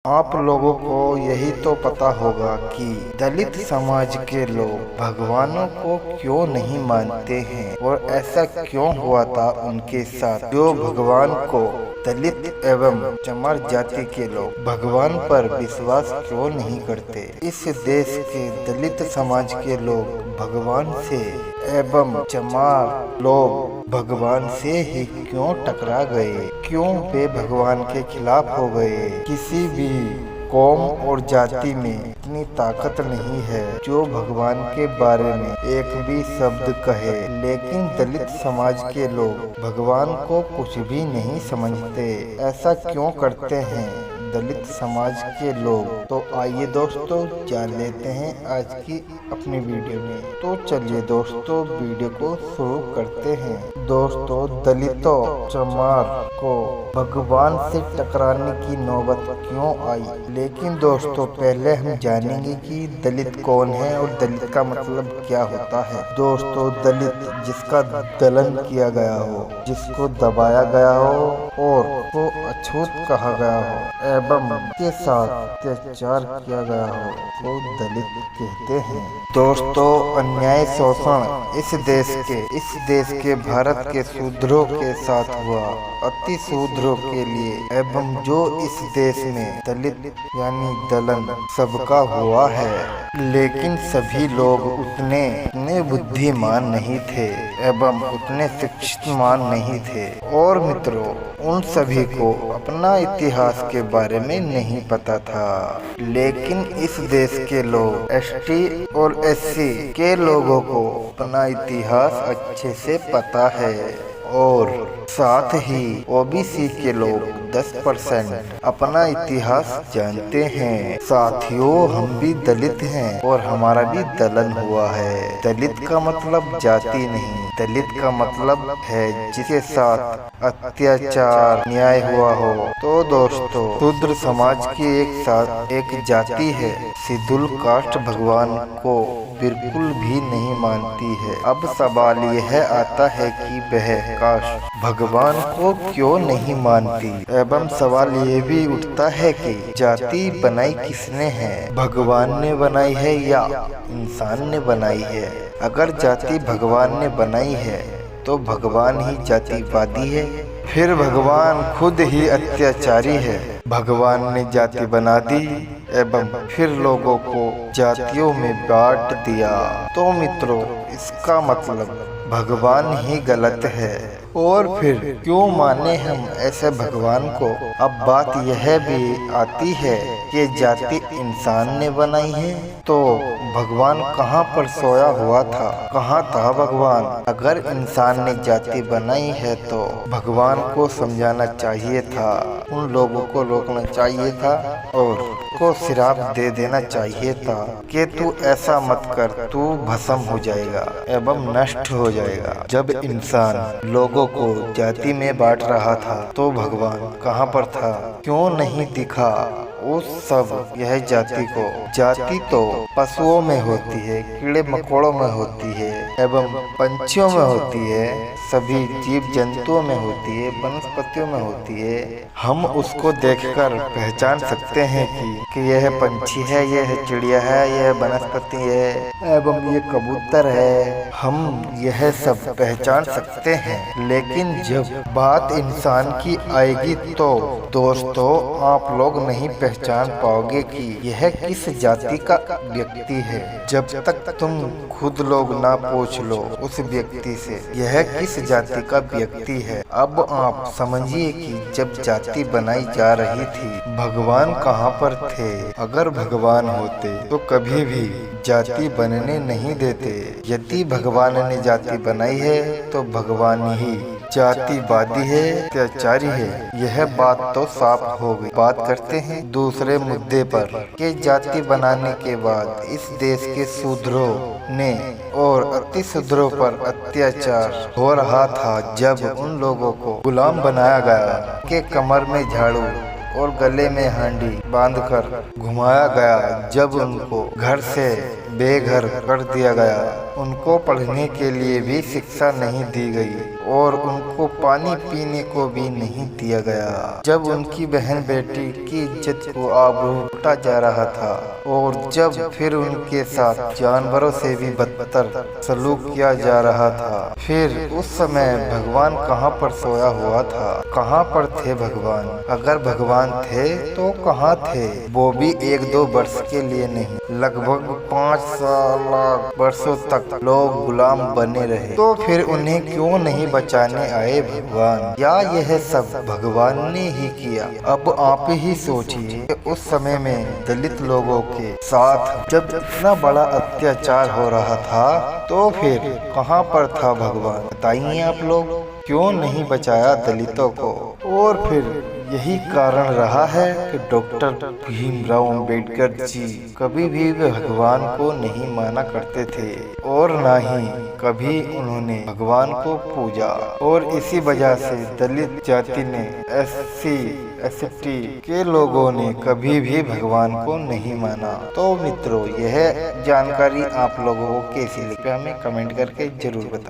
आप लोगों को यही तो पता होगा कि दलित समाज के लोग भगवानों को क्यों नहीं मानते हैं और ऐसा क्यों हुआ था उनके साथ, जो भगवान को दलित एवं चमार जाति के लोग भगवान पर विश्वास क्यों नहीं करते। इस देश के दलित समाज के लोग भगवान से एवं चमार लोग भगवान से ही क्यों टकरा गए, क्यों वे भगवान के खिलाफ हो गए। किसी भी कौम और जाति में इतनी ताकत नहीं है जो भगवान के बारे में एक भी शब्द कहे, लेकिन दलित समाज के लोग भगवान को कुछ भी नहीं समझते। ऐसा क्यों करते हैं दलित समाज के लोग? तो आइए दोस्तों जान लेते हैं आज की अपनी वीडियो में। तो चलिए दोस्तों वीडियो को शुरू करते हैं। दोस्तों, दलितों चमार को भगवान से टकराने की नौबत क्यों आई? लेकिन दोस्तों पहले हम जानेंगे कि दलित कौन है और दलित का मतलब क्या होता है। दोस्तों, दलित जिसका दलन किया गया हो, जिसको दबाया गया हो और वो अछूत कहा गया हो एवं के साथ अत्याचार किया गया हो, वो दलित कहते हैं। दोस्तों, अन्याय शोषण इस देश के भारत के शूद्रों के साथ हुआ। अति शूद्रों के लिए एवं जो इस देश में दलित यानी दलन सबका हुआ है, लेकिन सभी लोग उतने बुद्धिमान नहीं थे एवं उतने शिक्षितमान नहीं थे। और मित्रों, उन सभी को अपना इतिहास के बारे में नहीं पता था, लेकिन इस देश के लोग एसटी और एससी के लोगों को अपना इतिहास अच्छे से पता है और साथ ही ओबीसी के लोग 10% अपना इतिहास जानते हैं। साथियों, हम भी दलित हैं और हमारा भी दलन हुआ है। दलित का मतलब जाति नहीं, दलित का मतलब है जिसके साथ अत्याचार न्याय हुआ हो। तो दोस्तों, शूद्र समाज की एक जाति है शेड्यूल कास्ट भगवान को बिल्कुल भी नहीं मानती है। अब सवाल यह आता है कि वह कास्ट भगवान को क्यों नहीं मानती, एवं सवाल ये भी उठता है कि जाति बनाई किसने है, भगवान ने बनाई है या इंसान ने बनाई है? अगर जाति भगवान ने बनाई है तो भगवान ही जातिवादी है, फिर भगवान खुद ही अत्याचारी है। भगवान ने जाति बना दी एवं फिर लोगों को जातियों में बांट दिया। तो मित्रों, इसका मतलब भगवान ही गलत है। और फिर क्यों माने हम ऐसे भगवान को? अब बात यह भी आती है कि जाति इंसान ने बनाई है, तो भगवान कहाँ पर सोया हुआ था, कहाँ था भगवान? अगर इंसान ने जाति बनाई है तो भगवान को समझाना चाहिए था, उन लोगों को रोकना चाहिए था और को श्राप दे देना चाहिए था कि तू ऐसा मत कर, तू भस्म हो जाएगा एवं नष्ट हो जाएगा। जब इंसान लोगों को जाति में बांट रहा था तो भगवान कहाँ पर था, क्यों नहीं दिखा? उस सब यह जाति तो पशुओं में होती है, कीड़े मकोड़ों में होती है एवं पंछियों में होती है, सभी जीव जंतुओं में होती है, वनस्पतियों में होती है। हम उसको देखकर पहचान सकते हैं कि यह पंछी है, यह चिड़िया है, यह वनस्पति है एवं ये कबूतर है। हम यह सब पहचान सकते हैं, लेकिन जब बात इंसान की आएगी तो दोस्तों आप लोग नहीं पहचान पाओगे कि यह किस जाति का व्यक्ति है, जब तक तुम खुद लोग ना पूछ लो उस व्यक्ति से यह किस जाति का व्यक्ति है। अब आप समझिए कि जब जाति बनाई जा रही थी भगवान कहाँ पर थे? अगर भगवान होते तो कभी भी जाति बनने नहीं देते। यदि भगवान ने जाति बनाई है तो भगवान ही जातिवादी है, अत्याचारी है। यह बात तो साफ हो गई। बात करते हैं दूसरे मुद्दे पर कि जाति बनाने के बाद इस देश के शूद्रों ने और अति शूद्रों पर अत्याचार हो रहा था। जब उन लोगों को गुलाम बनाया गया कि कमर में झाड़ू और गले में हांडी बांधकर घुमाया गया, जब उनको घर से बेघर कर दिया गया, उनको पढ़ने के लिए भी शिक्षा नहीं दी गई और उनको पानी पीने को भी नहीं दिया गया। जब उनकी बहन बेटी की इज्जत को आबरू लूटा जा रहा था और जब फिर उनके साथ जानवरों से भी बदतर सलूक किया जा रहा था, फिर उस समय भगवान कहाँ पर सोया हुआ था? कहाँ पर थे भगवान? अगर भगवान थे तो कहाँ थे? वो भी 1-2 वर्ष के लिए नहीं, लगभग 5 लाख वर्षों तक लोग गुलाम बने रहे। तो फिर उन्हें क्यों नहीं बचाने आए भगवान? या यह सब भगवान ने ही किया? अब आप ही सोचिए कि उस समय में दलित लोगों के साथ जब इतना बड़ा अत्याचार हो रहा था तो फिर कहाँ पर था भगवान? बताइए आप लोग, क्यों नहीं बचाया दलितों को? और फिर यही कारण रहा है कि डॉक्टर भीमराव अंबेडकर जी कभी भी भगवान को नहीं माना करते थे और ना ही कभी उन्होंने भगवान को पूजा, और इसी वजह से दलित जाति ने SC ST के लोगों ने कभी भी भगवान को नहीं माना। तो मित्रों, यह जानकारी आप लोगों को कैसी लगी हमें कमेंट करके जरूर बताएं।